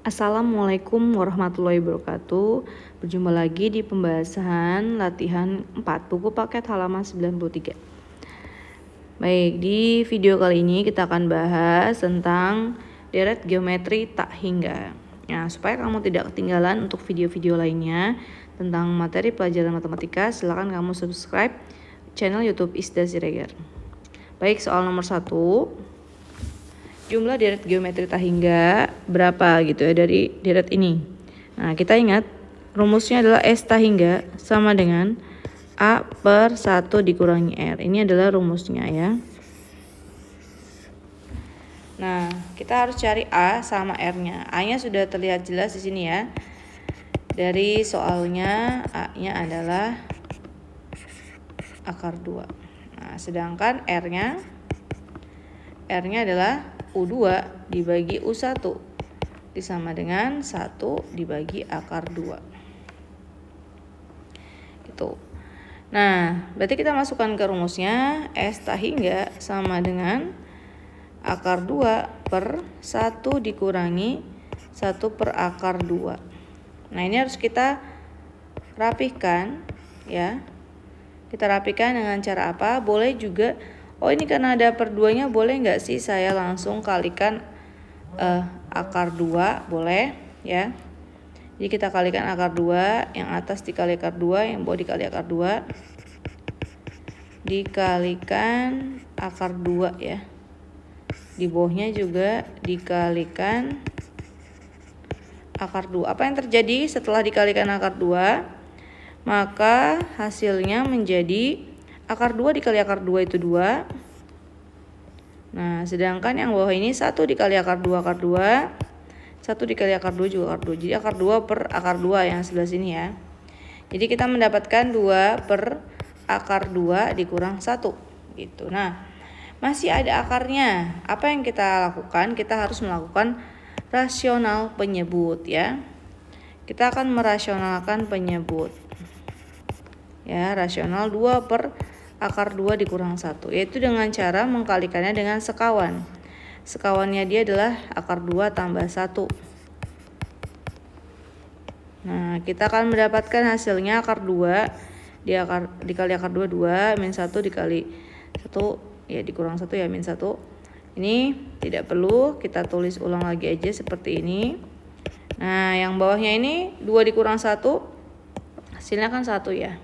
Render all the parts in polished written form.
Assalamualaikum warahmatullahi wabarakatuh. Berjumpa lagi di pembahasan latihan 4 buku paket halaman 93. Baik, di video kali ini kita akan bahas tentang deret geometri tak hingga. Nah, supaya kamu tidak ketinggalan untuk video-video lainnya tentang materi pelajaran matematika, silakan kamu subscribe channel YouTube Isda Siregar. Baik, soal nomor 1. Jumlah deret geometri tak hingga berapa gitu ya dari deret ini. Nah, kita ingat rumusnya adalah S tak hingga sama dengan A per 1 dikurangi R. Ini adalah rumusnya ya. Nah, kita harus cari A sama R-nya. A-nya sudah terlihat jelas di sini ya. Dari soalnya A-nya adalah akar 2. Nah, sedangkan R-nya adalah U2 dibagi U1 disama dengan 1 dibagi akar 2. Gitu. Nah, berarti kita masukkan ke rumusnya S tak hingga sama dengan akar 2 per 1 dikurangi 1 per akar 2. Nah, ini harus kita rapihkan ya. Kita rapihkan dengan cara apa? Boleh juga, ini karena ada per 2-nya, boleh nggak sih saya langsung kalikan akar 2? Boleh ya. Jadi kita kalikan akar 2, yang atas dikali akar 2, yang bawah dikali akar 2. Dikalikan akar 2 ya. Di bawahnya juga dikalikan akar 2. Apa yang terjadi setelah dikalikan akar 2? Maka hasilnya menjadi akar 2 dikali akar 2 itu 2. Nah, sedangkan yang bawah ini 1 dikali akar 2 akar 2. 1 dikali akar 2 juga akar 2. Jadi akar 2 per akar 2 yang sebelah sini ya. Jadi kita mendapatkan 2 per akar 2 dikurang 1 gitu. Nah, masih ada akarnya. Apa yang kita lakukan? Kita harus melakukan rasional penyebut ya. Kita akan merasionalkan penyebut. Ya, rasional 2 per akar 2 dikurang 1, yaitu dengan cara mengkalikannya dengan sekawan. Sekawannya dia adalah akar 2 tambah 1. Nah, kita akan mendapatkan hasilnya akar 2 dikali akar 2 2 min 1 dikali 1 ya dikurang 1 ya min 1. Ini tidak perlu, kita tulis ulang lagi aja seperti ini. Nah, yang bawahnya ini 2 dikurang 1 hasilnya kan 1 ya.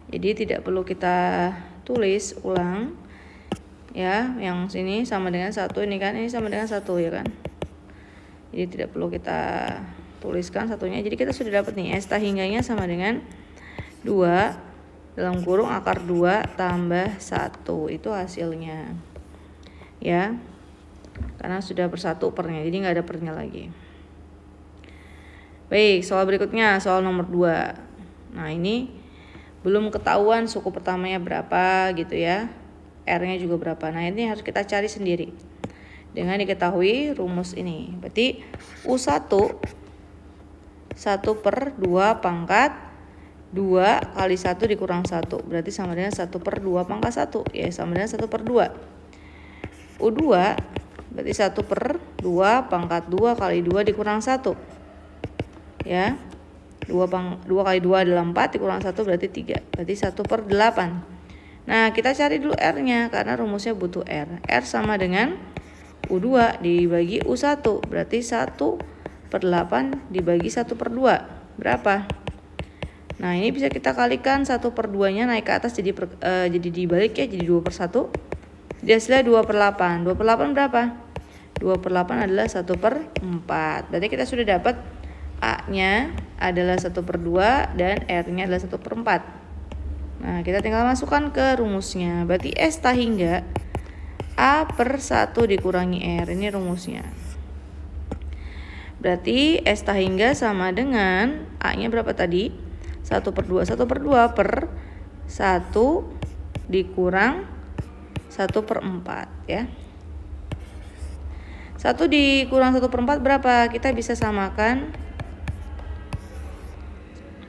Jadi tidak perlu kita tulis ulang ya, yang sini sama dengan 1, ini kan ini sama dengan 1 ya kan. Jadi tidak perlu kita tuliskan satunya. Jadi kita sudah dapat nih S tak hingganya sama dengan 2 dalam kurung akar 2 tambah 1. Itu hasilnya ya, karena sudah bersatu pernya, jadi nggak ada pernya lagi. Baik, soal berikutnya, soal nomor 2. Nah, ini belum ketahuan suku pertamanya berapa gitu ya, R-nya juga berapa. Nah, ini harus kita cari sendiri dengan diketahui rumus ini. Berarti U1 1 per 2 pangkat 2 kali 1 dikurang 1, berarti sama dengan 1 per 2 pangkat 1 ya, sama dengan 1 per 2. U2 berarti 1 per 2 pangkat 2 kali 2 dikurang 1 ya. 2 kali 2 adalah 4, dikurang 1 berarti 3. Berarti 1 per 8. Nah, kita cari dulu R-nya karena rumusnya butuh R. R sama dengan U2 dibagi U1. Berarti 1 per 8 dibagi 1 per 2. Berapa? Nah, ini bisa kita kalikan 1 per 2-nya naik ke atas jadi dibalik ya, jadi 2 per 1. Jadi hasilnya 2 per 8. 2 per 8 berapa? 2 per 8 adalah 1 per 4. Berarti kita sudah dapat A-nya adalah 1 per 2 dan R-nya adalah 1 per 4. Nah, kita tinggal masukkan ke rumusnya. Berarti S tak hingga A per 1 dikurangi R. Ini rumusnya. Berarti S tak hingga sama dengan A-nya berapa tadi? 1 per 2. 1 per 2 per 1 dikurang 1 per 4 ya. 1 dikurang 1 per 4 berapa? Kita bisa samakan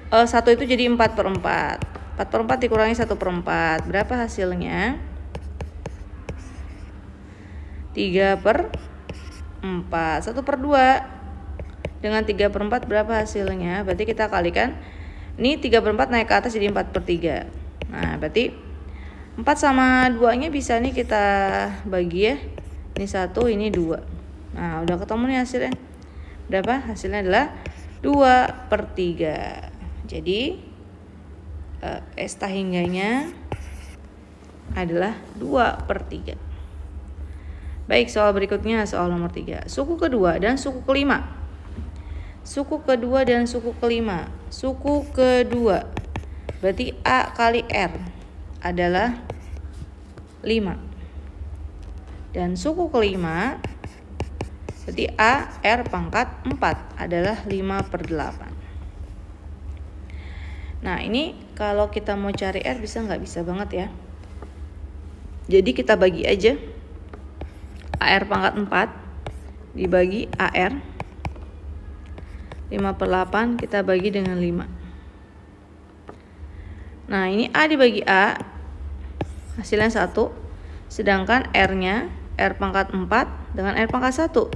1 itu jadi 4 per 4. 4 per 4 dikurangi 1 per 4. Berapa hasilnya? 3 per 4. 1 per 2 dengan 3/4 berapa hasilnya? Berarti kita kalikan. Ini 3/4 naik ke atas jadi 4/3. Nah, berarti 4 sama 2-nya bisa nih kita bagi ya. Ini 1, ini 2. Nah, udah ketemu nih hasilnya. Berapa? Hasilnya adalah 2/3. Jadi S tahingganya adalah 2/3. Baik, soal berikutnya soal nomor 3. Suku kedua dan suku kelima. Suku kedua dan suku kelima. Suku kedua berarti A kali R adalah 5. Dan suku kelima berarti A R pangkat 4 adalah 5/8. Nah, ini kalau kita mau cari R bisa nggak? Bisa banget ya. Jadi kita bagi aja. AR pangkat 4 dibagi AR 5/8 kita bagi dengan 5. Nah, ini A dibagi A hasilnya 1. Sedangkan R-nya R pangkat 4 dengan R pangkat 1.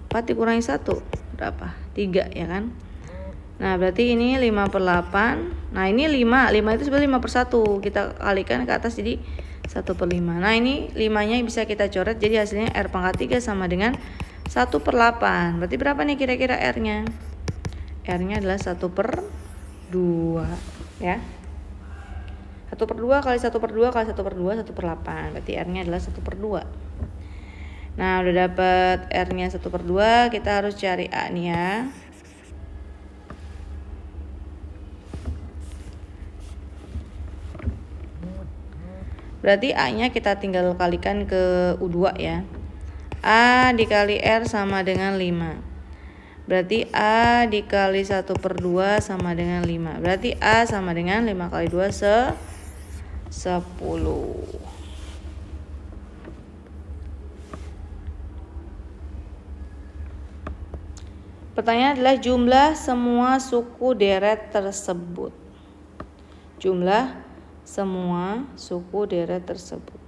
4 dikurangi 1 berapa? 3 ya kan? Nah, berarti ini 5/8. Nah, ini 5 itu sebenarnya 5/1. Kita kalikan ke atas jadi 1/5. Nah, ini 5-nya bisa kita coret jadi hasilnya R pangkat 3 sama dengan 1/8. Berarti berapa nih kira-kira R-nya? R-nya adalah 1/2 ya. 1/2 kali 1/2 kali 1/2 1/8. Berarti R-nya adalah 1/2. Nah, udah dapet R-nya 1/2, kita harus cari A nih ya. Berarti A-nya kita tinggal kalikan ke U2 ya. A dikali R sama dengan 5. Berarti A dikali 1/2 sama dengan 5. Berarti A sama dengan 5 kali 2 10. Pertanyaan adalah jumlah semua suku deret tersebut. Jumlah semua suku deret tersebut.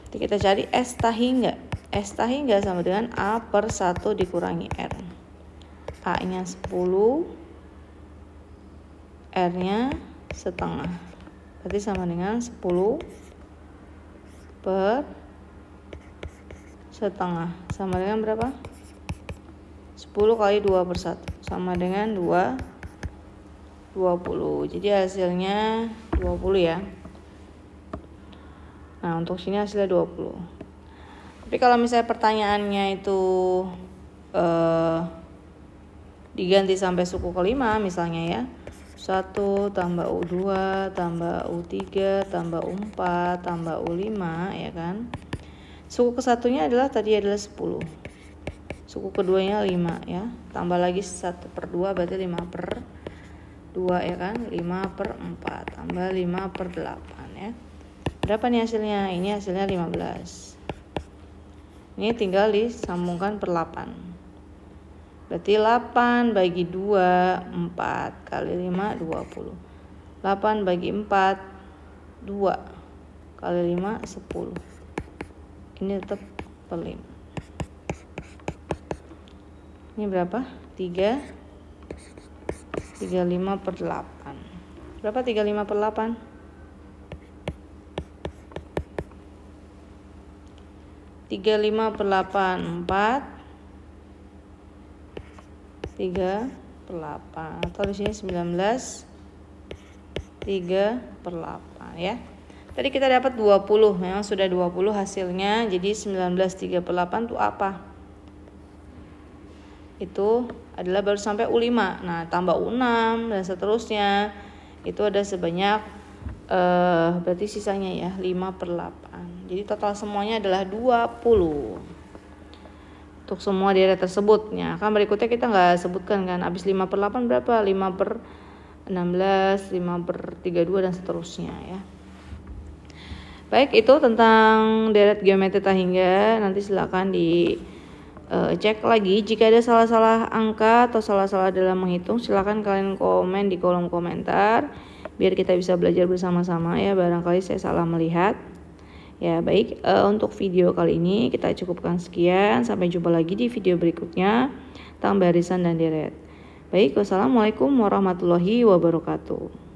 Jadi kita cari S tahingga. S tahingga sama dengan A/1 dikurangi R. A-nya 10, R-nya setengah. Berarti sama dengan 10 per setengah. Sama dengan berapa? 10 kali 2/1 sama dengan 20. Jadi hasilnya 20 ya. Nah, untuk sini hasilnya 20. Tapi kalau misalnya pertanyaannya itu diganti sampai suku kelima misalnya ya. 1 tambah U2 tambah U3 tambah U4 tambah U5 ya kan. Suku kesatunya adalah tadi adalah 10. Suku keduanya 5 ya. Tambah lagi 1/2 berarti 5/2 ya kan. 5/4 tambah 5/8 ya. Berapa nih hasilnya? Ini hasilnya 15. Ini tinggal disambungkan per 8. Berarti 8 bagi 2 4 kali 5 20. 8 bagi 4 2 kali 5 10. Ini tetap per 5. Ini berapa? 3 35/8. Berapa 35/8? 35/8 4 3/8 atau di sini 19 3/8 ya. Tadi kita dapat 20, memang sudah 20 hasilnya. Jadi 19 3/8 itu apa? Itu adalah baru sampai U5. Nah, tambah U6 dan seterusnya. Itu ada sebanyak berarti sisanya ya 5/8. Jadi total semuanya adalah 20. Untuk semua deret tersebutnya. Kan berikutnya kita nggak sebutkan kan. Habis 5/8 berapa? 5/16, 5/32 dan seterusnya ya. Baik, itu tentang deret geometri tahingga. Nanti silakan cek lagi jika ada salah-salah angka atau salah-salah dalam menghitung, silakan kalian komen di kolom komentar biar kita bisa belajar bersama-sama ya. Barangkali saya salah melihat Ya, baik, untuk video kali ini kita cukupkan sekian. Sampai jumpa lagi di video berikutnya tentang barisan dan deret. Baik, wassalamualaikum warahmatullahi wabarakatuh.